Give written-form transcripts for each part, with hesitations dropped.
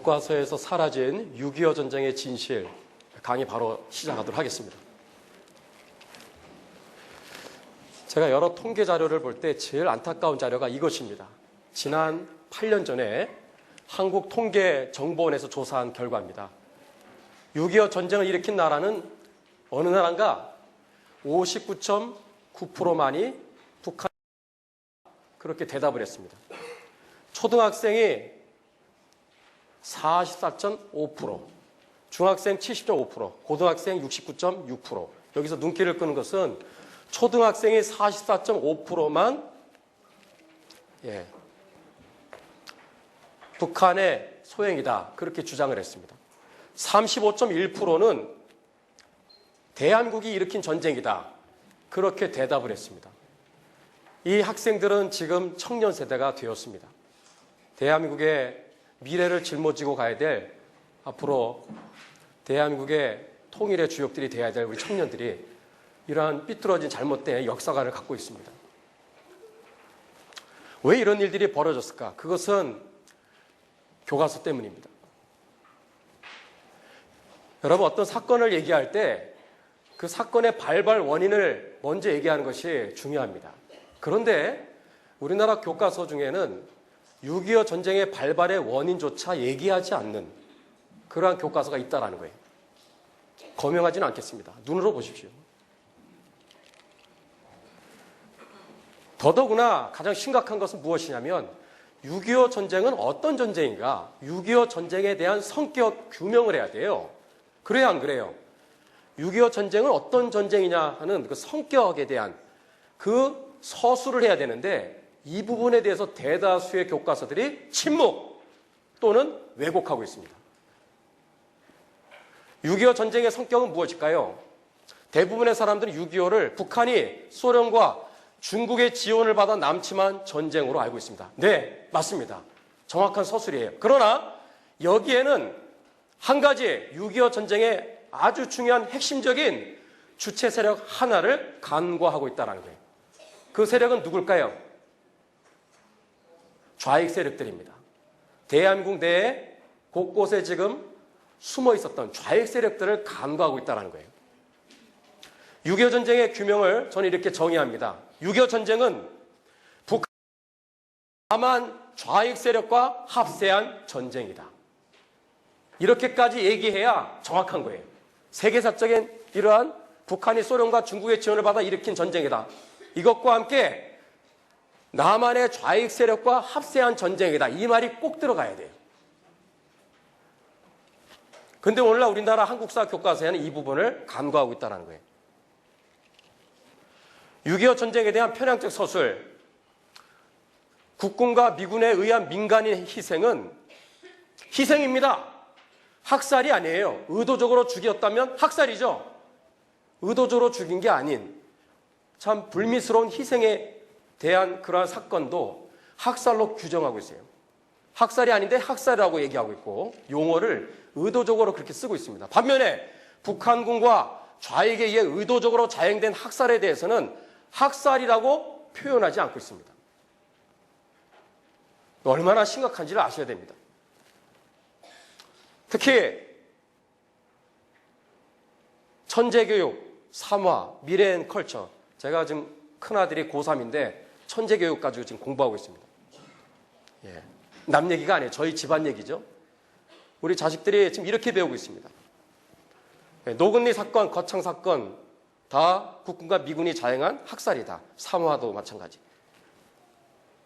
교과서에서 사라진 6.25 전쟁의 진실 강의 바로 시작하도록 하겠습니다. 제가 여러 통계 자료를 볼 때 제일 안타까운 자료가 이것입니다. 지난 8년 전에 한국통계정보원에서 조사한 결과입니다. 6.25 전쟁을 일으킨 나라는 어느 나라인가? 59.9%만이 북한, 그렇게 대답을 했습니다. 초등학생이 44.5%, 중학생 70.5%, 고등학생 69.6%. 여기서 눈길을 끄는 것은 초등학생이 44.5%만 북한의 소행이다, 그렇게 주장을 했습니다. 35.1%는 대한민국이 일으킨 전쟁이다, 그렇게 대답을 했습니다. 이 학생들은 지금 청년 세대가 되었습니다. 대한민국의 미래를 짊어지고 가야 될, 앞으로 대한민국의 통일의 주역들이 되어야 될 우리 청년들이 이러한 삐뚤어진 잘못된 역사관을 갖고 있습니다. 왜 이런 일들이 벌어졌을까? 그것은 교과서 때문입니다. 여러분, 어떤 사건을 얘기할 때 그 사건의 발발 원인을 먼저 얘기하는 것이 중요합니다. 그런데 우리나라 교과서 중에는 6.25 전쟁의 발발의 원인조차 얘기하지 않는 그러한 교과서가 있다는 거예요. 거명하지는 않겠습니다. 눈으로 보십시오. 더더구나 가장 심각한 것은 무엇이냐면 6.25 전쟁은 어떤 전쟁인가? 6.25 전쟁에 대한 성격 규명을 해야 돼요. 그래야 안 그래요? 6.25 전쟁은 어떤 전쟁이냐 하는 그 성격에 대한 그 서술을 해야 되는데 이 부분에 대해서 대다수의 교과서들이 침묵 또는 왜곡하고 있습니다. 6.25 전쟁의 성격은 무엇일까요? 대부분의 사람들은 6.25를 북한이 소련과 중국의 지원을 받아 남침한 전쟁으로 알고 있습니다. 네, 맞습니다. 정확한 서술이에요. 그러나 여기에는 한 가지 6.25 전쟁의 아주 중요한 핵심적인 주체 세력 하나를 간과하고 있다는 거예요. 그 세력은 누굴까요? 좌익 세력들입니다. 대한민국 내에 곳곳에 지금 숨어 있었던 좌익 세력들을 간과하고 있다는 거예요. 6.25 전쟁의 규명을 저는 이렇게 정의합니다. 6.25 전쟁은 북한 남한 좌익 세력과 합세한 전쟁이다. 이렇게까지 얘기해야 정확한 거예요. 세계사적인 이러한 북한이 소련과 중국의 지원을 받아 일으킨 전쟁이다. 이것과 함께 남한의 좌익 세력과 합세한 전쟁이다. 이 말이 꼭 들어가야 돼요. 근데 오늘날 우리나라 한국사 교과서에는 이 부분을 간과하고 있다는 거예요. 6.25 전쟁에 대한 편향적 서술, 국군과 미군에 의한 민간인 희생은 희생입니다. 학살이 아니에요. 의도적으로 죽였다면 학살이죠. 의도적으로 죽인 게 아닌 참 불미스러운 희생에 대한 그러한 사건도 학살로 규정하고 있어요. 학살이 아닌데 학살이라고 얘기하고 있고 용어를 의도적으로 그렇게 쓰고 있습니다. 반면에 북한군과 좌익에 의해 의도적으로 자행된 학살에 대해서는 학살이라고 표현하지 않고 있습니다. 얼마나 심각한지를 아셔야 됩니다. 특히 천재교육, 삼화, 미래앤컬처, 제가 지금 큰아들이 고3인데 천재교육 가지고 지금 공부하고 있습니다. 남 얘기가 아니에요. 저희 집안 얘기죠. 우리 자식들이 지금 이렇게 배우고 있습니다. 노근리 사건, 거창 사건 다 국군과 미군이 자행한 학살이다. 삼화도 마찬가지.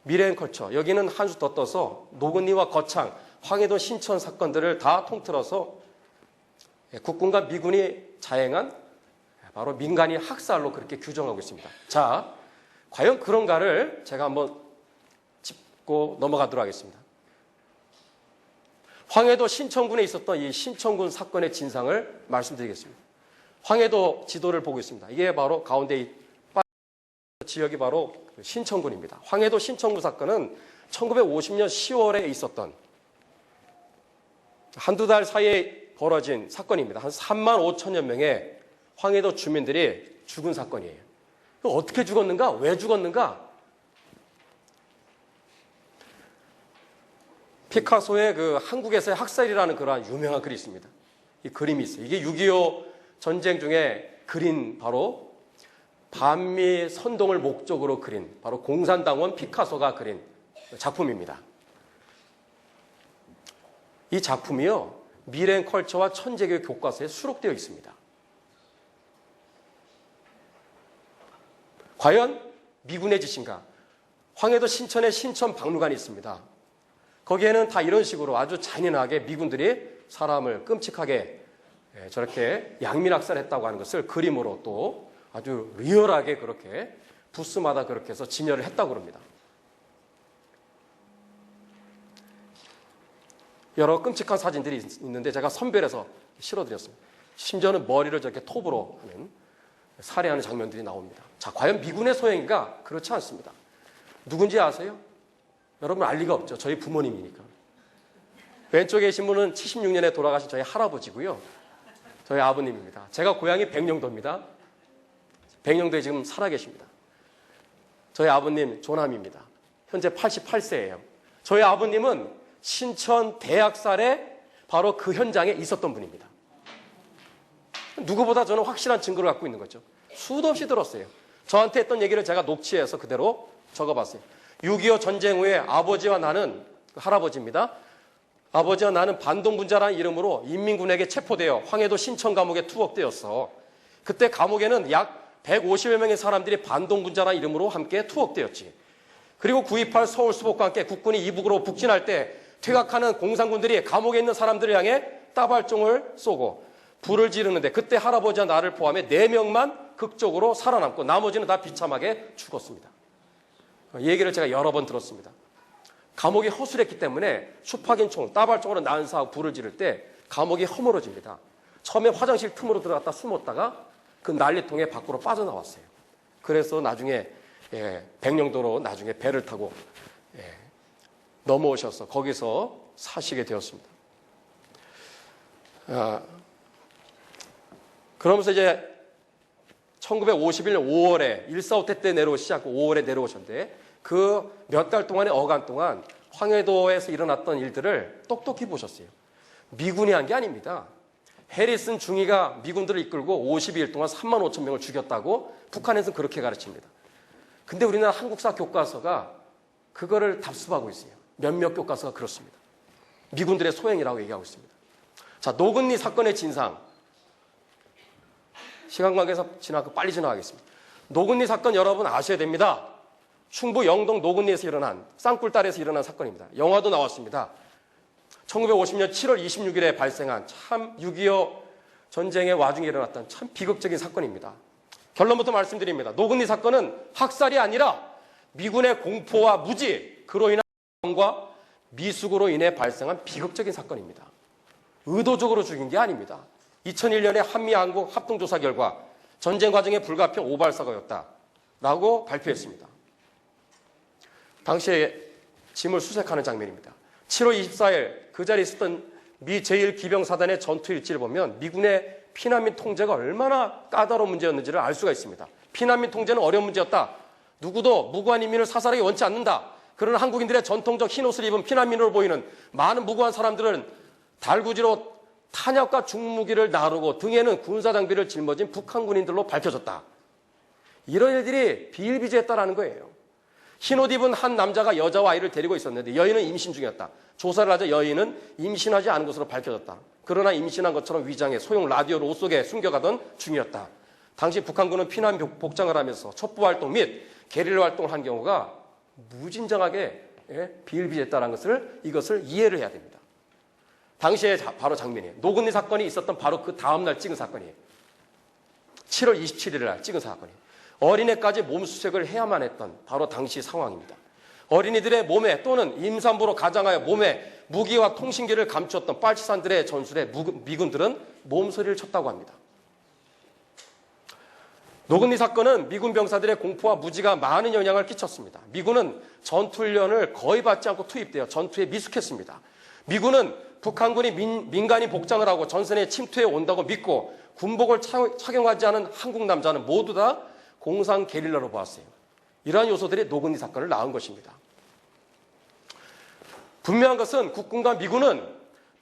미래앤컬처, 여기는 한 수 더 떠서 노근리와 거창, 황해도 신천 사건들을 다 통틀어서 국군과 미군이 자행한 바로 민간인 학살로 그렇게 규정하고 있습니다. 자, 과연 그런가를 제가 한번 짚고 넘어가도록 하겠습니다. 황해도 신천군에 있었던 이 신천군 사건의 진상을 말씀드리겠습니다. 황해도 지도를 보고 있습니다. 이게 바로 가운데 이 지역이 바로 신천군입니다. 황해도 신천군 사건은 1950년 10월에 있었던 한두 달 사이에 벌어진 사건입니다. 한 3만 5천여 명의 황해도 주민들이 죽은 사건이에요. 어떻게 죽었는가? 왜 죽었는가? 피카소의 그 한국에서의 학살이라는 그러한 유명한 글이 있습니다. 이 그림이 있어요. 이게 6.25 전쟁 중에 그린 바로 반미 선동을 목적으로 그린 바로 공산당원 피카소가 그린 작품입니다. 이 작품이요, 미래컬처와 천재교육 교과서에 수록되어 있습니다. 과연 미군의 짓인가? 황해도 신천에 신천박물관이 있습니다. 거기에는 다 이런 식으로 아주 잔인하게 미군들이 사람을 끔찍하게 저렇게 양민학살했다고 하는 것을 그림으로 또 아주 리얼하게 그렇게 부스마다 그렇게 해서 진열을 했다고 합니다. 여러 끔찍한 사진들이 있는데 제가 선별해서 실어드렸습니다. 심지어는 머리를 저렇게 톱으로 하는 살해하는 장면들이 나옵니다. 자, 과연 미군의 소행인가? 그렇지 않습니다. 누군지 아세요? 여러분 알 리가 없죠. 저희 부모님이니까. 왼쪽에 계신 분은 76년에 돌아가신 저희 할아버지고요. 저희 아버님입니다. 제가 고향이 백령도입니다. 백령도에 지금 살아계십니다. 저희 아버님 조남입니다. 현재 88세예요. 저희 아버님은 신천 대학살에 바로 그 현장에 있었던 분입니다. 누구보다 저는 확실한 증거를 갖고 있는 거죠. 수도 없이 들었어요. 저한테 했던 얘기를 제가 녹취해서 그대로 적어봤어요. 6.25 전쟁 후에 아버지와 나는, 할아버지입니다. 아버지와 나는 반동분자라는 이름으로 인민군에게 체포되어 황해도 신천 감옥에 투옥되었어. 그때 감옥에는 약 150여 명의 사람들이 반동분자라는 이름으로 함께 투옥되었지. 그리고 9.28 서울 수복과 함께 국군이 이북으로 북진할 때 퇴각하는 공산군들이 감옥에 있는 사람들을 향해 따발총을 쏘고 불을 지르는데 그때 할아버지와 나를 포함해 4명만 극적으로 살아남고 나머지는 다 비참하게 죽었습니다. 이 얘기를 제가 여러 번 들었습니다. 감옥이 허술했기 때문에 슈파긴 총, 따발총으로 난사하고 불을 지를 때 감옥이 허물어집니다. 처음에 화장실 틈으로 들어갔다 숨었다가 그 난리통에 밖으로 빠져나왔어요. 그래서 나중에 백령도로 나중에 배를 타고 넘어오셔서 거기서 사시게 되었습니다. 그러면서 이제 1951년 5월에 1.4.5 때 내려오시지 5월에 내려오셨는데 그 몇 달 동안의 어간 동안 황해도에서 일어났던 일들을 똑똑히 보셨어요. 미군이 한 게 아닙니다. 해리슨 중위가 미군들을 이끌고 52일 동안 3만 5천 명을 죽였다고 북한에서는 그렇게 가르칩니다. 근데 우리나라 한국사 교과서가 그거를 답습하고 있어요. 몇몇 교과서가 그렇습니다. 미군들의 소행이라고 얘기하고 있습니다. 자, 노근리 사건의 진상. 시간 관계에서 빨리 지나가겠습니다. 노근리 사건 여러분 아셔야 됩니다. 충북 영동 노근리에서 일어난 쌍굴달에서 일어난 사건입니다. 영화도 나왔습니다. 1950년 7월 26일에 발생한 참 6.25 전쟁의 와중에 일어났던 참 비극적인 사건입니다. 결론부터 말씀드립니다. 노근리 사건은 학살이 아니라 미군의 공포와 무지, 그로 인한 과 미숙으로 인해 발생한 비극적인 사건입니다. 의도적으로 죽인 게 아닙니다. 2001년에 한미한국 합동조사 결과 전쟁 과정에 불가피한 오발사고였다라고 발표했습니다. 당시에 짐을 수색하는 장면입니다. 7월 24일 그 자리에 있었던 미 제1기병사단의 전투 일지를 보면 미군의 피난민 통제가 얼마나 까다로운 문제였는지를 알 수가 있습니다. 피난민 통제는 어려운 문제였다. 누구도 무고한 인민을 사살하기 원치 않는다. 그러나 한국인들의 전통적 흰옷을 입은 피난민으로 보이는 많은 무고한 사람들은 달구지로 탄약과 중무기를 나르고 등에는 군사장비를 짊어진 북한 군인들로 밝혀졌다. 이런 일들이 비일비재했다라는 거예요. 흰옷 입은 한 남자가 여자와 아이를 데리고 있었는데 여인은 임신 중이었다. 조사를 하자 여인은 임신하지 않은 것으로 밝혀졌다. 그러나 임신한 것처럼 위장해 소형 라디오를 옷 속에 숨겨가던 중이었다. 당시 북한군은 피난 복장을 하면서 첩보활동 및 게릴라 활동을 한 경우가 무진장하게 비일비재했다는 이것을 이해를 해야 됩니다. 당시에 바로 장면이에요. 노근리 사건이 있었던 바로 그 다음날 찍은 사건이에요. 7월 27일 날 찍은 사건이에요. 어린애까지 몸수색을 해야만 했던 바로 당시 상황입니다. 어린이들의 몸에 또는 임산부로 가장하여 몸에 무기와 통신기를 감추었던 빨치산들의 전술에 미군들은 몸서리를 쳤다고 합니다. 노근리 사건은 미군 병사들의 공포와 무지가 많은 영향을 끼쳤습니다. 미군은 전투훈련을 거의 받지 않고 투입되어 전투에 미숙했습니다. 미군은 북한군이 민간인 복장을 하고 전선에 침투해 온다고 믿고 군복을 착용하지 않은 한국 남자는 모두 다 공산 게릴라로 보았어요. 이러한 요소들이 노근리 사건을 낳은 것입니다. 분명한 것은 국군과 미군은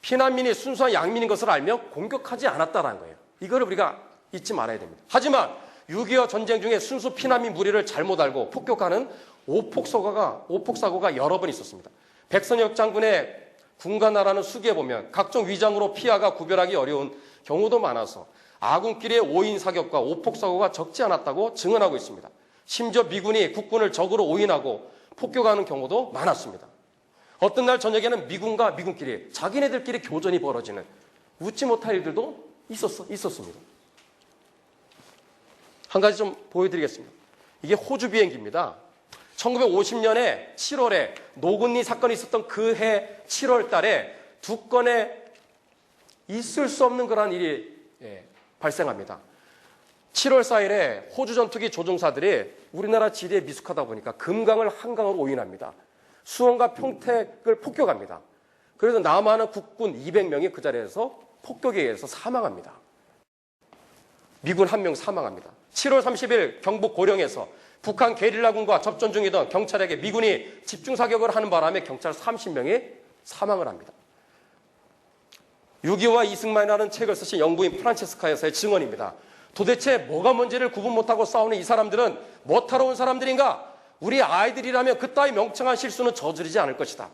피난민이 순수한 양민인 것을 알며 공격하지 않았다는 거예요. 이거를 우리가 잊지 말아야 됩니다. 하지만 6.25 전쟁 중에 순수 피난민 무리를 잘못 알고 폭격하는 오폭사고가 여러 번 있었습니다. 백선엽 장군의 군과 나라는 수기에 보면 각종 위장으로 피하가 구별하기 어려운 경우도 많아서 아군끼리의 오인 사격과 오폭사고가 적지 않았다고 증언하고 있습니다. 심지어 미군이 국군을 적으로 오인하고 폭격하는 경우도 많았습니다. 어떤 날 저녁에는 미군과 미군끼리 자기네들끼리 교전이 벌어지는 웃지 못할 일들도 있었습니다. 한 가지 좀 보여드리겠습니다. 이게 호주 비행기입니다. 1950년에 7월에 노근리 사건이 있었던 그 해 7월 달에 두 건의 있을 수 없는 그러한 일이 발생합니다. 7월 4일에 호주 전투기 조종사들이 우리나라 지리에 미숙하다 보니까 금강을 한강으로 오인합니다. 수원과 평택을 폭격합니다. 그래서 남한의 국군 200명이 그 자리에서 폭격에 의해서 사망합니다. 미군 1명 사망합니다. 7월 30일 경북 고령에서 북한 게릴라군과 접전 중이던 경찰에게 미군이 집중사격을 하는 바람에 경찰 30명이 사망을 합니다. 6.25와 이승만이라는 책을 쓰신 영부인 프란체스카 여사의 증언입니다. 도대체 뭐가 뭔지를 구분 못하고 싸우는 이 사람들은 뭐하러 온 사람들인가? 우리 아이들이라면 그따위 명청한 실수는 저지르지 않을 것이다.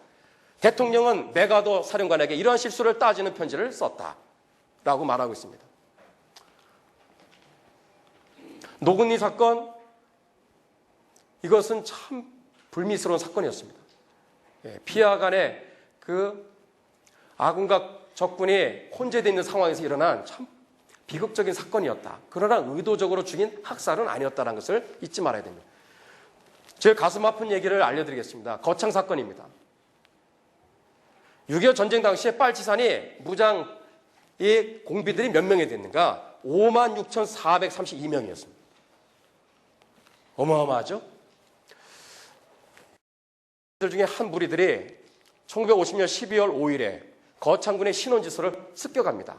대통령은 메가더 사령관에게 이러한 실수를 따지는 편지를 썼다. 라고 말하고 있습니다. 노근리 사건, 이것은 참 불미스러운 사건이었습니다. 피하 간에 그 아군과 적군이 혼재되어 있는 상황에서 일어난 참 비극적인 사건이었다. 그러나 의도적으로 죽인 학살은 아니었다는 것을 잊지 말아야 됩니다. 제 가슴 아픈 얘기를 알려드리겠습니다. 거창 사건입니다. 6.25 전쟁 당시에 빨치산이 무장 이 공비들이 몇 명이 됐는가? 56,432명이었습니다. 어마어마하죠? 들 중에 한 무리들이 1950년 12월 5일에 거창군의 신원지소를 습격합니다.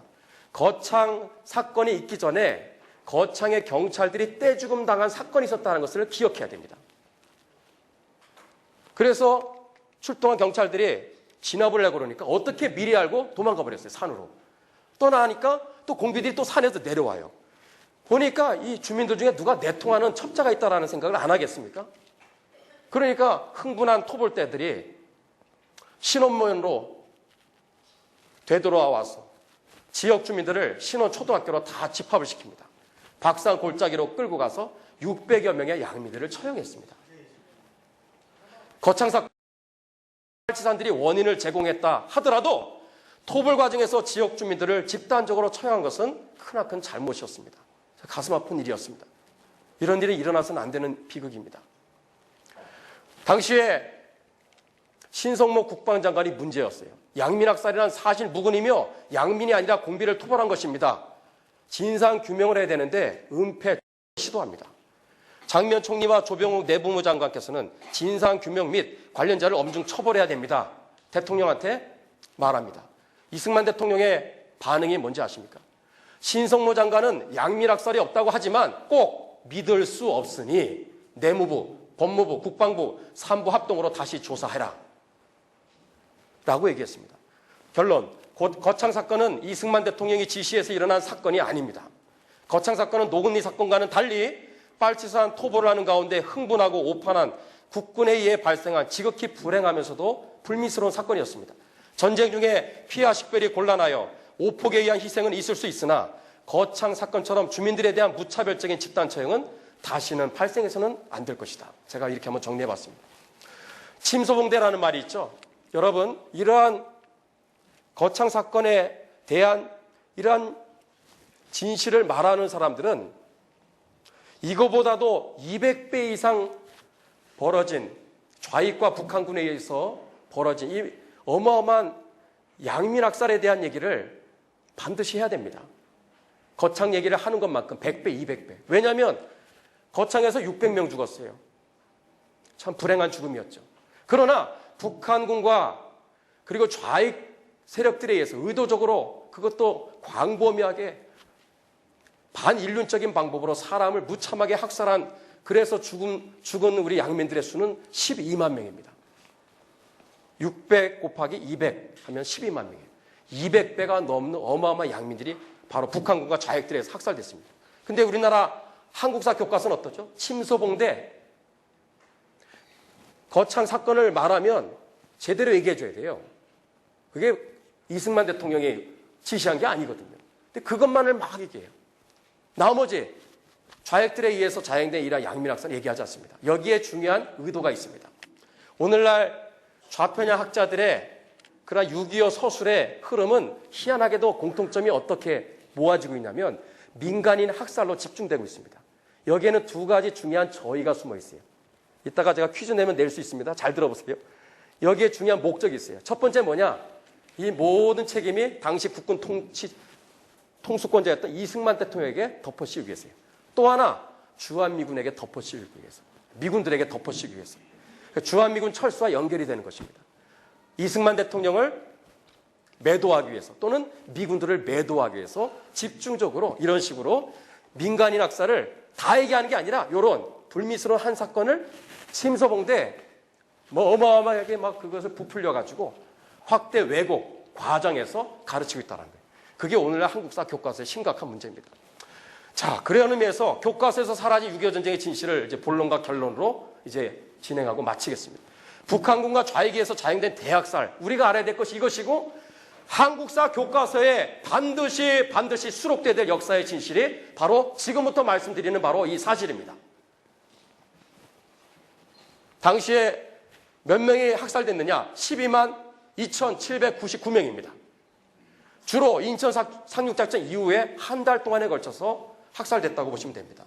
거창 사건이 있기 전에 거창의 경찰들이 떼죽음 당한 사건이 있었다는 것을 기억해야 됩니다. 그래서 출동한 경찰들이 진압을 하고 그러니까 어떻게 미리 알고 도망가 버렸어요. 산으로. 떠나니까 또 공비들이 또 산에서 내려와요. 보니까 이 주민들 중에 누가 내통하는 첩자가 있다라는 생각을 안 하겠습니까? 그러니까 흥분한 토벌대들이 신원면으로 되돌아와서 지역 주민들을 신원 초등학교로 다 집합을 시킵니다. 박산 골짜기로 끌고 가서 600여 명의 양미들을 처형했습니다. 거창사건 빨치산들이 원인을 제공했다 하더라도 토벌 과정에서 지역 주민들을 집단적으로 처형한 것은 크나큰 잘못이었습니다. 가슴 아픈 일이었습니다. 이런 일이 일어나서는 안 되는 비극입니다. 당시에 신성모 국방장관이 문제였어요. 양민학살이란 사실 무근이며 양민이 아니라 공비를 토벌한 것입니다. 진상 규명을 해야 되는데 은폐 시도합니다. 장면 총리와 조병욱 내무부 장관께서는 진상 규명 및 관련자를 엄중 처벌해야 됩니다. 대통령한테 말합니다. 이승만 대통령의 반응이 뭔지 아십니까? 신성모 장관은 양민학살이 없다고 하지만 꼭 믿을 수 없으니 내무부, 법무부, 국방부 3부 합동으로 다시 조사해라 라고 얘기했습니다. 결론, 거창 사건은 이승만 대통령이 지시해서 일어난 사건이 아닙니다. 거창 사건은 노근리 사건과는 달리 빨치산 토벌을 하는 가운데 흥분하고 오판한 국군에 의해 발생한 지극히 불행하면서도 불미스러운 사건이었습니다. 전쟁 중에 피해와 식별이 곤란하여 오폭에 의한 희생은 있을 수 있으나 거창 사건처럼 주민들에 대한 무차별적인 집단 처형은 다시는 발생해서는 안 될 것이다. 제가 이렇게 한번 정리해봤습니다. 침소봉대라는 말이 있죠. 여러분, 이러한 거창 사건에 대한 이러한 진실을 말하는 사람들은 이거보다도 200배 이상 벌어진 좌익과 북한군에 의해서 벌어진 이 어마어마한 양민학살에 대한 얘기를 반드시 해야 됩니다. 거창 얘기를 하는 것만큼 100배, 200배. 왜냐하면 거창에서 600명 죽었어요. 참 불행한 죽음이었죠. 그러나 북한군과 그리고 좌익 세력들에 의해서 의도적으로 그것도 광범위하게 반인륜적인 방법으로 사람을 무참하게 학살한 그래서 죽은 우리 양민들의 수는 12만 명입니다. 600 곱하기 200 하면 12만 명이에요. 200배가 넘는 어마어마한 양민들이 바로 북한군과 좌익들에 의해서 학살됐습니다. 근데 우리나라 한국사 교과서는 어떠죠? 침소봉대 거창 사건을 말하면 제대로 얘기해 줘야 돼요. 그게 이승만 대통령이 지시한 게 아니거든요. 근데 그것만을 막 얘기해요. 나머지 좌익들에 의해서 자행된 이러한 양민학살을 얘기하지 않습니다. 여기에 중요한 의도가 있습니다. 오늘날 좌편향 학자들의 그러한 6.25 서술의 흐름은 희한하게도 공통점이 어떻게 모아지고 있냐면 민간인 학살로 집중되고 있습니다. 여기에는 두 가지 중요한 저의가 숨어 있어요. 이따가 제가 퀴즈 내면 낼 수 있습니다. 잘 들어보세요. 여기에 중요한 목적이 있어요. 첫 번째 뭐냐? 이 모든 책임이 당시 국군 통수권자였던 이승만 대통령에게 덮어씌우기 위해서요. 또 하나 주한미군에게 덮어씌우기 위해서. 미군들에게 덮어씌우기 위해서. 주한미군 철수와 연결이 되는 것입니다. 이승만 대통령을 매도하기 위해서 또는 미군들을 매도하기 위해서 집중적으로 이런 식으로 민간인 학살을 다 얘기하는 게 아니라 이런 불미스러운 한 사건을 침소봉대 어마어마하게 막 그것을 부풀려가지고 확대 왜곡, 과장해서 가르치고 있다는 거예요. 그게 오늘날 한국사 교과서의 심각한 문제입니다. 자, 그런 의미에서 교과서에서 사라진 6.25 전쟁의 진실을 이제 본론과 결론으로 이제 진행하고 마치겠습니다. 북한군과 좌익에서 자행된 대학살, 우리가 알아야 될 것이 이것이고 한국사 교과서에 반드시 수록돼야 될 역사의 진실이 바로 지금부터 말씀드리는 바로 이 사실입니다. 당시에 몇 명이 학살됐느냐? 12만 2,799명입니다. 주로 인천 상륙작전 이후에 한 달 동안에 걸쳐서 학살됐다고 보시면 됩니다.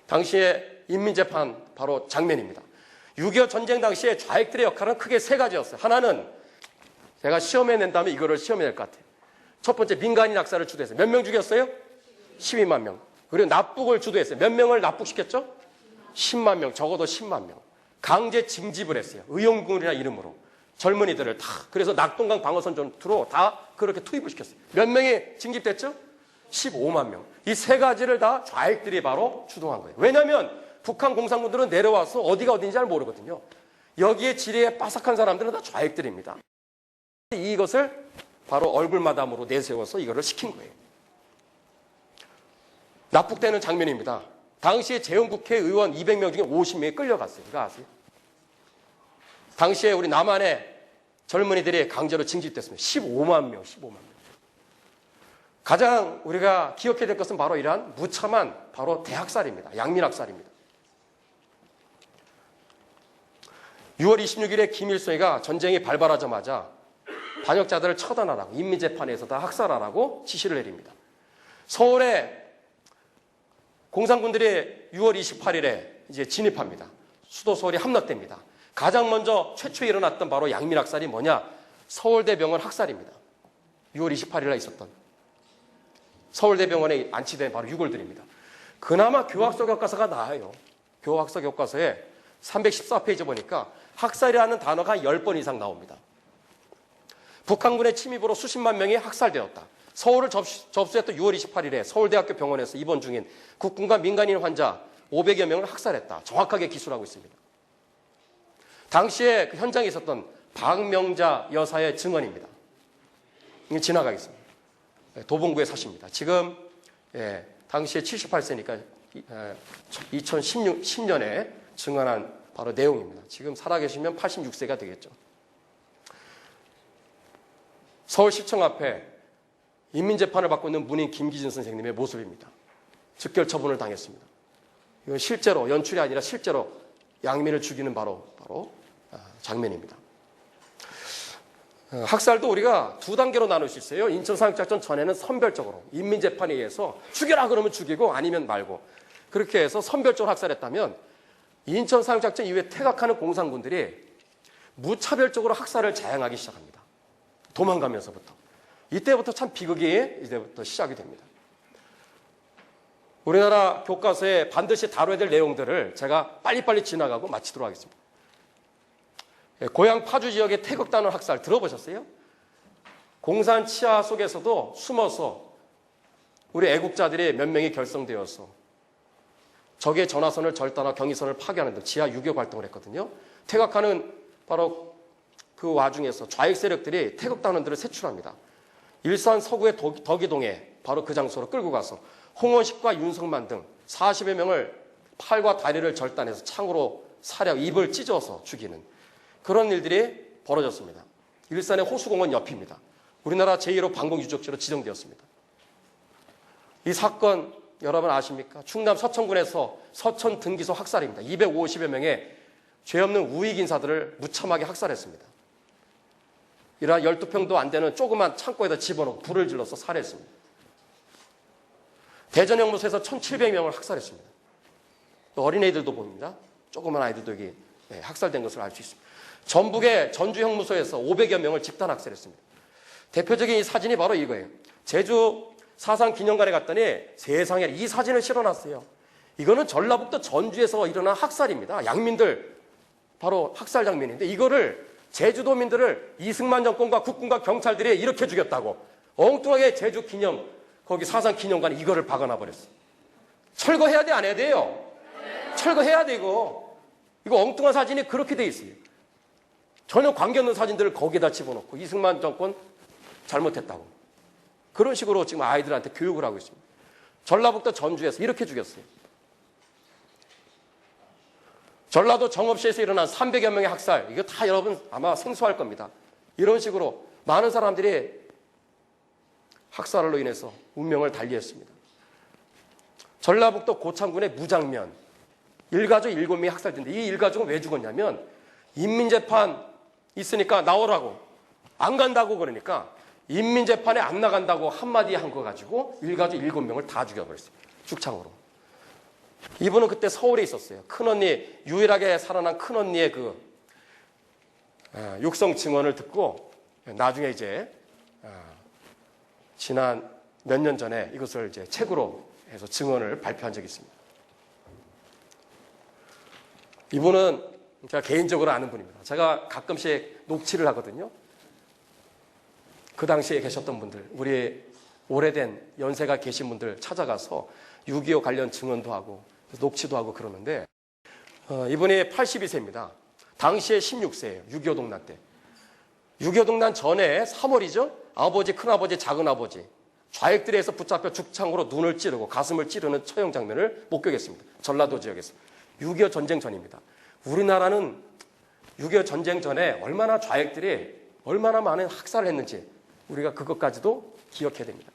당시에 인민재판 바로 장면입니다. 6.25 전쟁 당시에 좌익들의 역할은 크게 세 가지였어요. 하나는 제가 시험에 낸다면 이거를 시험에 낼 것 같아요. 첫 번째 민간인 학살을 주도했어요. 몇 명 죽였어요? 12만 명. 그리고 납북을 주도했어요. 몇 명을 납북시켰죠? 10만 명, 적어도 10만 명. 강제 징집을 했어요. 의용군이라는 이름으로. 젊은이들을 다. 그래서 낙동강 방어선 전투로 다 그렇게 투입을 시켰어요. 몇 명이 징집됐죠? 15만 명. 이 세 가지를 다 좌익들이 바로 주도한 거예요. 왜냐하면 북한 공산군들은 내려와서 어디가 어딘지 잘 모르거든요. 여기에 지리에 빠삭한 사람들은 다 좌익들입니다. 이것을 바로 얼굴마담으로 내세워서 이거를 시킨 거예요. 납북되는 장면입니다. 당시에 재헌국회의원 200명 중에 50명이 끌려갔어요. 이거 아세요? 당시에 우리 남한의 젊은이들이 강제로 징집됐습니다. 15만 명. 가장 우리가 기억해야 될 것은 바로 이러한 무참한 바로 대학살입니다. 양민학살입니다. 6월 26일에 김일성이가 전쟁이 발발하자마자 반역자들을 처단하라고 인민재판에서 다 학살하라고 지시를 내립니다. 서울에 공산군들이 6월 28일에 이제 진입합니다. 수도 서울이 함락됩니다. 가장 먼저 최초에 일어났던 바로 양민학살이 뭐냐? 서울대병원 학살입니다. 6월 28일에 있었던 서울대병원에 안치된 바로 유골들입니다. 그나마 교학서 교과서가 나아요. 교학서 교과서에 314페이지 보니까 학살이라는 단어가 10번 이상 나옵니다. 북한군의 침입으로 수십만 명이 학살되었다. 서울을 접수했던 6월 28일에 서울대학교 병원에서 입원 중인 국군과 민간인 환자 500여 명을 학살했다. 정확하게 기술하고 있습니다. 당시에 그 현장에 있었던 박명자 여사의 증언입니다. 이게 지나가겠습니다. 도봉구에 사십니다. 지금 당시에 78세니까 2010년에 증언한 바로 내용입니다. 지금 살아계시면 86세가 되겠죠. 서울시청 앞에 인민재판을 받고 있는 문인 김기진 선생님의 모습입니다. 즉결 처분을 당했습니다. 이건 실제로 연출이 아니라 실제로 양민을 죽이는 바로 장면입니다. 학살도 우리가 두 단계로 나눌 수 있어요. 인천상륙작전 전에는 선별적으로 인민재판에 의해서 죽여라 그러면 죽이고 아니면 말고 그렇게 해서 선별적으로 학살했다면 인천상륙작전 이후에 퇴각하는 공산군들이 무차별적으로 학살을 자행하기 시작합니다. 도망가면서부터. 이때부터 참 비극이 이제부터 시작이 됩니다. 우리나라 교과서에 반드시 다뤄야 될 내용들을 제가 빨리빨리 지나가고 마치도록 하겠습니다. 고향 파주 지역의 태극단원 학살 들어보셨어요? 공산 치하 속에서도 숨어서 우리 애국자들이 몇 명이 결성되어서 적의 전화선을 절단하고 경의선을 파괴하는 등 지하 유교 활동을 했거든요. 퇴각하는 바로 그 와중에서 좌익 세력들이 태극단원들을 세출합니다. 일산 서구의 덕이동에 바로 그 장소로 끌고 가서 홍원식과 윤석만 등 40여 명을 팔과 다리를 절단해서 창으로 살해, 입을 찢어서 죽이는 그런 일들이 벌어졌습니다. 일산의 호수공원 옆입니다. 우리나라 제1호 방공유적지로 지정되었습니다. 이 사건 여러분 아십니까? 충남 서천군에서 서천 등기소 학살입니다. 250여 명의 죄 없는 우익 인사들을 무참하게 학살했습니다. 이러한 12평도 안 되는 조그만 창고에다 집어넣고 불을 질러서 살해했습니다. 대전형무소에서 1,700명을 학살했습니다. 또 어린애들도 봅니다. 조그만 아이들도 여기 학살된 것을 알 수 있습니다. 전북의 전주형무소에서 500여 명을 집단 학살했습니다. 대표적인 이 사진이 바로 이거예요. 제주 사상기념관에 갔더니 세상에 이 사진을 실어놨어요. 이거는 전라북도 전주에서 일어난 학살입니다. 양민들 바로 학살 장면인데 이거를 제주도민들을 이승만 정권과 국군과 경찰들이 이렇게 죽였다고 엉뚱하게 제주 기념 거기 사상기념관에 이거를 박아놔 버렸어요. 철거해야 돼 안 해야 돼요? 철거해야 돼 이거. 이거 엉뚱한 사진이 그렇게 돼 있어요. 전혀 관계없는 사진들을 거기에다 집어넣고 이승만 정권 잘못했다고. 그런 식으로 지금 아이들한테 교육을 하고 있습니다. 전라북도 전주에서 이렇게 죽였어요. 전라도 정읍시에서 일어난 300여 명의 학살. 이거 다 여러분 아마 생소할 겁니다. 이런 식으로 많은 사람들이 학살로 인해서 운명을 달리했습니다. 전라북도 고창군의 무장면. 일가족 7명이 학살됐는데 이 일가족은 왜 죽었냐면 인민재판 있으니까 나오라고. 안 간다고 그러니까 인민재판에 안 나간다고 한마디 한 거 가지고 일가족 7명을 다 죽여버렸어요. 죽창으로. 이분은 그때 서울에 있었어요. 큰언니, 유일하게 살아난 큰언니의 그 육성 증언을 듣고 나중에 이제 지난 몇 년 전에 이것을 이제 책으로 해서 증언을 발표한 적이 있습니다. 이분은 제가 개인적으로 아는 분입니다. 제가 가끔씩 녹취를 하거든요. 그 당시에 계셨던 분들, 우리 오래된 연세가 계신 분들 찾아가서 6.25 관련 증언도 하고 녹취도 하고 그러는데 이분이 82세입니다. 당시에 16세예요. 6.25 동란 때. 6.25 동란 전에 3월이죠. 아버지, 큰아버지, 작은아버지 좌익들에서 붙잡혀 죽창으로 눈을 찌르고 가슴을 찌르는 처형 장면을 목격했습니다. 전라도 지역에서. 6.25 전쟁 전입니다. 우리나라는 6.25 전쟁 전에 얼마나 좌익들이 얼마나 많은 학살을 했는지 우리가 그것까지도 기억해야 됩니다.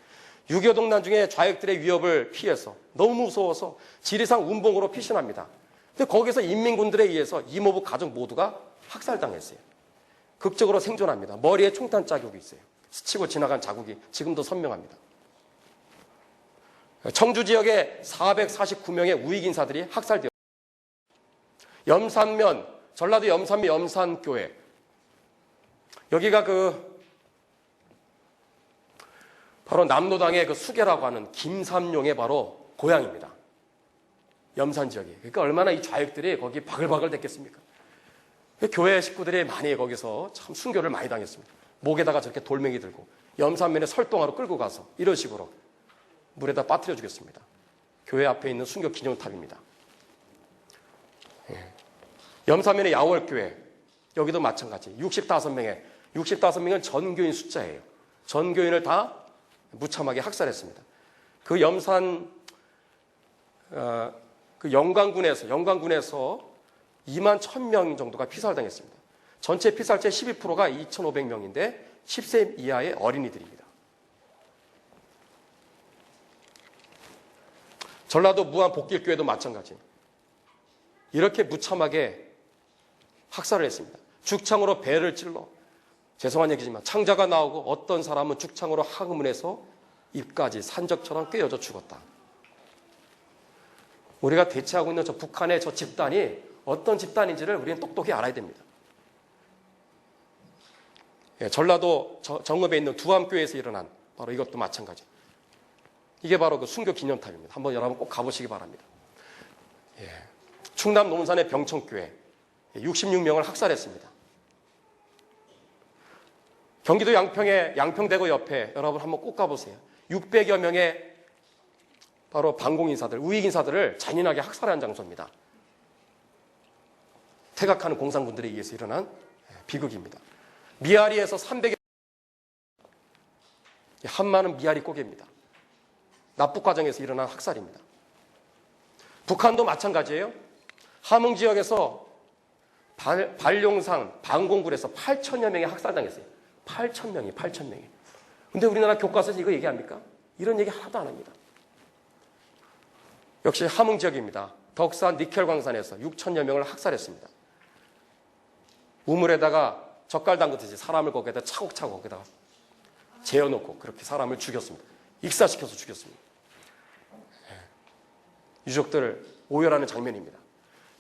6.25 동란 중에 좌익들의 위협을 피해서 너무 무서워서 지리산 운봉으로 피신합니다. 근데 거기서 인민군들에 의해서 이모부 가족 모두가 학살당했어요. 극적으로 생존합니다. 머리에 총탄 자국이 있어요. 스치고 지나간 자국이 지금도 선명합니다. 청주 지역에 449명의 우익 인사들이 학살되었습니다. 염산면, 전라도 염산면 염산교회. 여기가 바로 남로당의 그 수계라고 하는 김삼룡의 바로 고향입니다. 염산 지역이. 그러니까 얼마나 이 좌익들이 거기 바글바글 됐겠습니까? 교회 식구들이 많이 거기서 참 순교를 많이 당했습니다. 목에다가 저렇게 돌멩이 들고 염산면에 설동하러 끌고 가서 이런 식으로 물에다 빠뜨려 주겠습니다. 교회 앞에 있는 순교 기념탑입니다. 염산면의 야월교회. 여기도 마찬가지. 65명은 전교인 숫자예요. 전교인을 다 무참하게 학살했습니다. 그 염산 그 영광군에서 2만 1,000명 정도가 피살당했습니다. 전체 피살자의 12%가 2,500명인데 10세 이하의 어린이들입니다. 전라도 무안 복길교회도 마찬가지. 이렇게 무참하게 학살을 했습니다. 죽창으로 배를 찔러 죄송한 얘기지만 창자가 나오고 어떤 사람은 죽창으로 항문에서 입까지 산적처럼 꿰어져 죽었다. 우리가 대치하고 있는 저 북한의 저 집단이 어떤 집단인지를 우리는 똑똑히 알아야 됩니다. 전라도 정읍에 있는 두암교회에서 일어난 바로 이것도 마찬가지. 이게 바로 그 순교 기념탑입니다. 한번 여러분 꼭 가보시기 바랍니다. 충남 논산의 병천교회 66명을 학살했습니다. 경기도 양평의 양평대교 옆에 여러분 한번 꼭 가보세요. 600여 명의 바로 반공인사들, 우익인사들을 잔인하게 학살한 장소입니다. 태각하는 공산군들에 의해서 일어난 비극입니다. 미아리에서 300여 한마는 미아리 고개입니다. 납북 과정에서 일어난 학살입니다. 북한도 마찬가지예요. 함흥 지역에서 발룡산 방공굴에서 8천여 명이 학살당했어요. 8천 명이. 근데 우리나라 교과서에서 이거 얘기합니까? 이런 얘기 하나도 안 합니다. 역시 함흥 지역입니다. 덕산 니켈 광산에서 6천여 명을 학살했습니다. 우물에다가 젓갈 담그듯이 사람을 거기에다 차곡차곡 거기다가 재어놓고 그렇게 사람을 죽였습니다. 익사시켜서 죽였습니다. 유족들을 오열하는 장면입니다.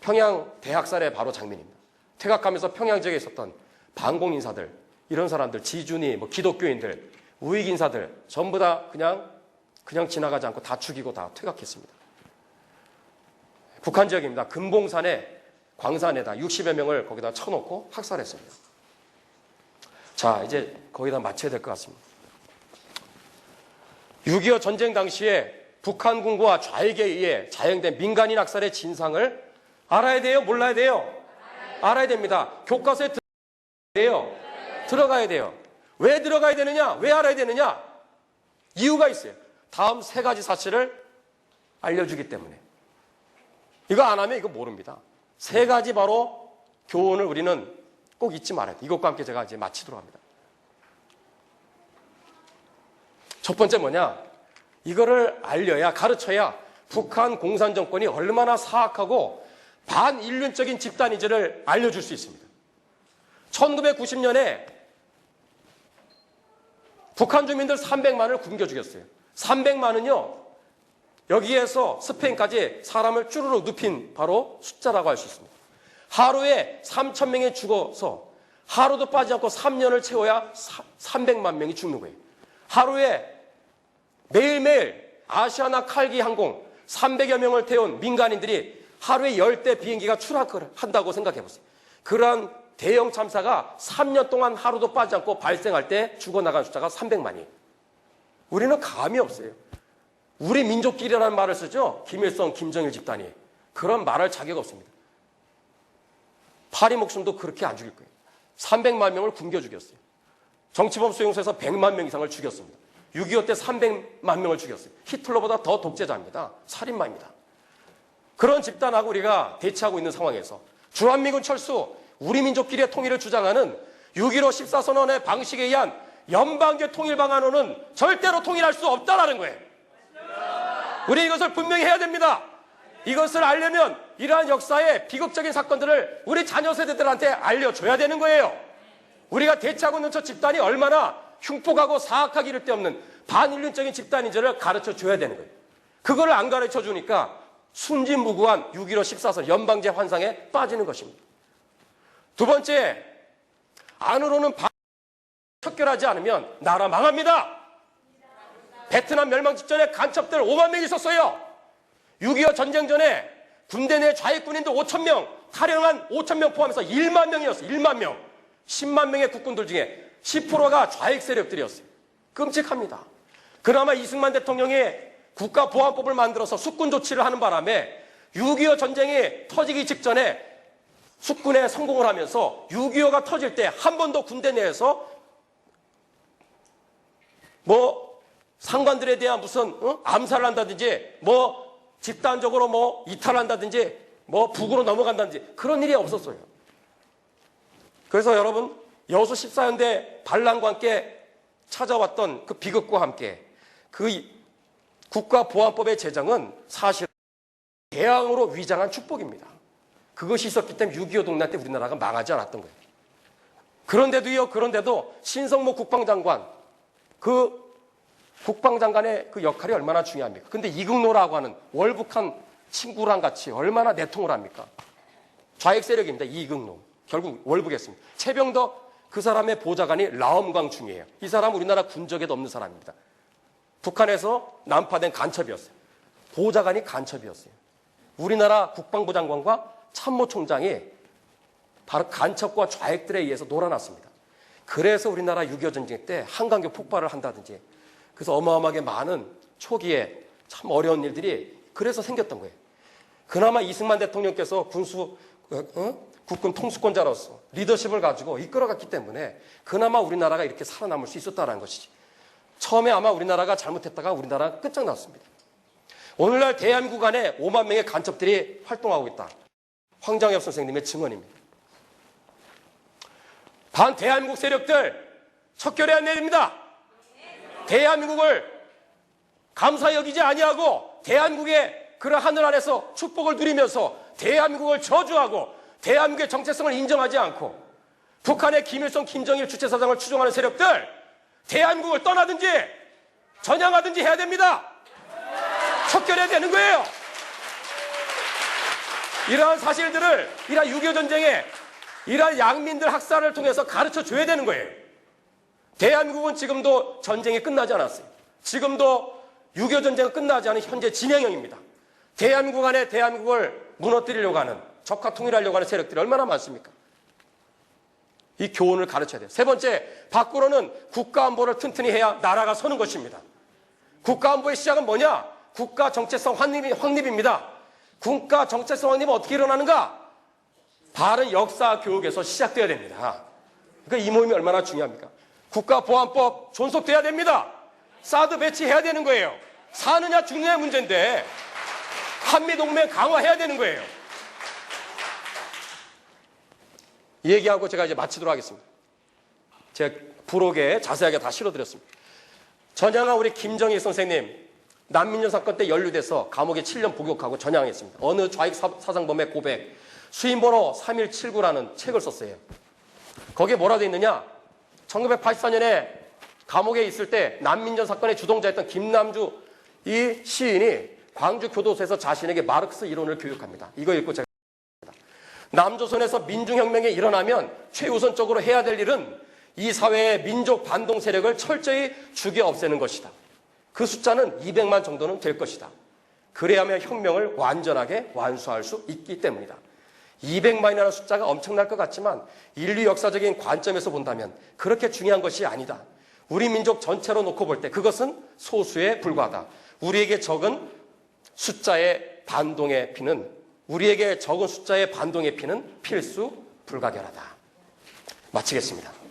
평양 대학살의 바로 장면입니다. 퇴각하면서 평양 지역에 있었던 반공인사들, 이런 사람들, 지준이, 기독교인들, 우익인사들 전부 다 그냥 지나가지 않고 다 죽이고 다 퇴각했습니다. 북한 지역입니다. 금봉산의 광산에다 60여 명을 거기다 쳐놓고 학살했습니다. 자, 이제 거의 다 마쳐야 될 것 같습니다. 6.25 전쟁 당시에 북한 군과 좌익에 의해 자행된 민간인 학살의 진상을 알아야 돼요? 몰라야 돼요? 알아야 됩니다. 교과서에 들어가야 돼요. 왜 들어가야 되느냐? 왜 알아야 되느냐? 이유가 있어요. 다음 3가지 사실을 알려주기 때문에. 이거 안 하면 이거 모릅니다. 3가지 바로 교훈을 우리는 꼭 잊지 말아야 돼요. 이것과 함께 제가 이제 마치도록 합니다. 첫 번째 뭐냐? 이거를 알려야, 가르쳐야 북한 공산 정권이 얼마나 사악하고 반인륜적인 집단인지를 알려줄 수 있습니다. 1990년에 북한 주민들 300만을 굶겨 죽였어요. 300만은요, 여기에서 스페인까지 사람을 쭈루룩 눕힌 바로 숫자라고 할 수 있습니다. 하루에 3,000명이 죽어서 하루도 빠지지 않고 3년을 채워야 300만 명이 죽는 거예요. 하루에 매일매일 아시아나 칼기 항공 300여 명을 태운 민간인들이 하루에 10대 비행기가 추락을 한다고 생각해 보세요. 그러한 대형 참사가 3년 동안 하루도 빠지지 않고 발생할 때 죽어나간 숫자가 300만이에요. 우리는 감이 없어요. 우리 민족끼리라는 말을 쓰죠. 김일성, 김정일 집단이. 그런 말할 자격 없습니다. 파리 목숨도 그렇게 안 죽일 거예요. 300만 명을 굶겨 죽였어요. 정치범 수용소에서 100만 명 이상을 죽였습니다. 6.25 때 300만 명을 죽였어요. 히틀러보다 더 독재자입니다. 살인마입니다. 그런 집단하고 우리가 대치하고 있는 상황에서 주한미군 철수, 우리 민족끼리의 통일을 주장하는 6.15 14선언의 방식에 의한 연방제 통일 방안으로는 절대로 통일할 수 없다라는 거예요. 우리 이것을 분명히 해야 됩니다. 이것을 알려면 이러한 역사의 비극적인 사건들을 우리 자녀 세대들한테 알려줘야 되는 거예요. 우리가 대치하고 있는 저 집단이 얼마나 흉폭하고 사악하기 이를 데 없는 반인륜적인 집단인지를 가르쳐줘야 되는 거예요. 그거를 안 가르쳐주니까 순진무구한 6.15 14선 연방제 환상에 빠지는 것입니다. 두 번째, 안으로는 척결하지 않으면 나라 망합니다. 베트남 멸망 직전에 간첩들 5만 명이 있었어요. 6.25 전쟁 전에 군대 내 좌익군인들 5천 명, 탈영한 5천 명 포함해서 1만 명이었어요. 1만 명. 10만 명의 국군들 중에 10%가 좌익 세력들이었어요. 끔찍합니다. 그나마 이승만 대통령이 국가보안법을 만들어서 숙군 조치를 하는 바람에 6.25 전쟁이 터지기 직전에 숙군에 성공을 하면서 6.25가 터질 때 한 번도 군대 내에서 상관들에 대한 무슨 암살을 한다든지 집단적으로 이탈한다든지 북으로 넘어간다든지 그런 일이 없었어요. 그래서 여러분 여수 14연대 반란과 함께 찾아왔던 그 비극과 함께 그 국가보안법의 제정은 사실 대항으로 위장한 축복입니다. 그것이 있었기 때문에 6.25 동란 때 우리나라가 망하지 않았던 거예요. 그런데도 신성모 국방장관, 그 국방장관의 그 역할이 얼마나 중요합니까? 근데 이극노라고 하는 월북한 친구랑 같이 얼마나 내통을 합니까? 좌익 세력입니다. 이극노. 결국 월북했습니다. 최병덕 그 사람의 보좌관이 라엄광충이에요. 이 사람 우리나라 군적에도 없는 사람입니다. 북한에서 난파된 간첩이었어요. 보좌관이 간첩이었어요. 우리나라 국방부 장관과 참모총장이 바로 간첩과 좌익들에 의해서 놀아났습니다. 그래서 우리나라 6.25 전쟁 때 한강교 폭발을 한다든지 그래서 어마어마하게 많은 초기에 참 어려운 일들이 그래서 생겼던 거예요. 그나마 이승만 대통령께서 국군 통수권자로서 리더십을 가지고 이끌어갔기 때문에 그나마 우리나라가 이렇게 살아남을 수 있었다는 것이지. 처음에 아마 우리나라가 잘못했다가 우리나라가 끝장났습니다. 오늘날 대한민국 안에 5만 명의 간첩들이 활동하고 있다. 황장엽 선생님의 증언입니다. 반대한민국 세력들 척결해야 됩니다. 대한민국을 감사히 여기지 아니하고 대한민국의 그런 하늘 아래서 축복을 누리면서 대한민국을 저주하고 대한민국의 정체성을 인정하지 않고 북한의 김일성, 김정일 주체사상을 추종하는 세력들 대한민국을 떠나든지 전향하든지 해야 됩니다. 척결해야 되는 거예요. 이러한 사실들을 이러한 6.25 전쟁에 이러한 양민들 학살을 통해서 가르쳐줘야 되는 거예요. 대한민국은 지금도 전쟁이 끝나지 않았어요. 지금도 6.25 전쟁이 끝나지 않은 현재 진행형입니다. 대한민국 안에 대한민국을 무너뜨리려고 하는, 적화 통일하려고 하는 세력들이 얼마나 많습니까? 이 교훈을 가르쳐야 돼요. 세 번째, 밖으로는 국가안보를 튼튼히 해야 나라가 서는 것입니다. 국가안보의 시작은 뭐냐? 국가 정체성 확립입니다. 국가 정체성 확립은 어떻게 일어나는가? 바른 역사 교육에서 시작돼야 됩니다. 그러니까 이 모임이 얼마나 중요합니까? 국가보안법 존속돼야 됩니다. 사드 배치해야 되는 거예요. 사느냐 죽느냐의 문제인데 한미동맹 강화해야 되는 거예요. 이 얘기하고 제가 이제 마치도록 하겠습니다. 제가 부록에 자세하게 다 실어드렸습니다. 전향한 우리 김정일 선생님 난민전 사건 때 연루돼서 감옥에 7년 복역하고 전향했습니다. 어느 좌익 사상범의 고백, 수임번호 3179라는 책을 썼어요. 거기에 뭐라 돼 있느냐? 1984년에 감옥에 있을 때 난민전 사건의 주동자였던 김남주 이 시인이 광주 교도소에서 자신에게 마르크스 이론을 교육합니다. 이거 읽고 제가 남조선에서 민중혁명이 일어나면 최우선적으로 해야 될 일은 이 사회의 민족 반동 세력을 철저히 죽여 없애는 것이다. 그 숫자는 200만 정도는 될 것이다. 그래야만 혁명을 완전하게 완수할 수 있기 때문이다. 200만이라는 숫자가 엄청날 것 같지만 인류 역사적인 관점에서 본다면 그렇게 중요한 것이 아니다. 우리 민족 전체로 놓고 볼 때 그것은 소수에 불과하다. 우리에게 적은 숫자의 반동의 피는 필수 불가결하다. 마치겠습니다.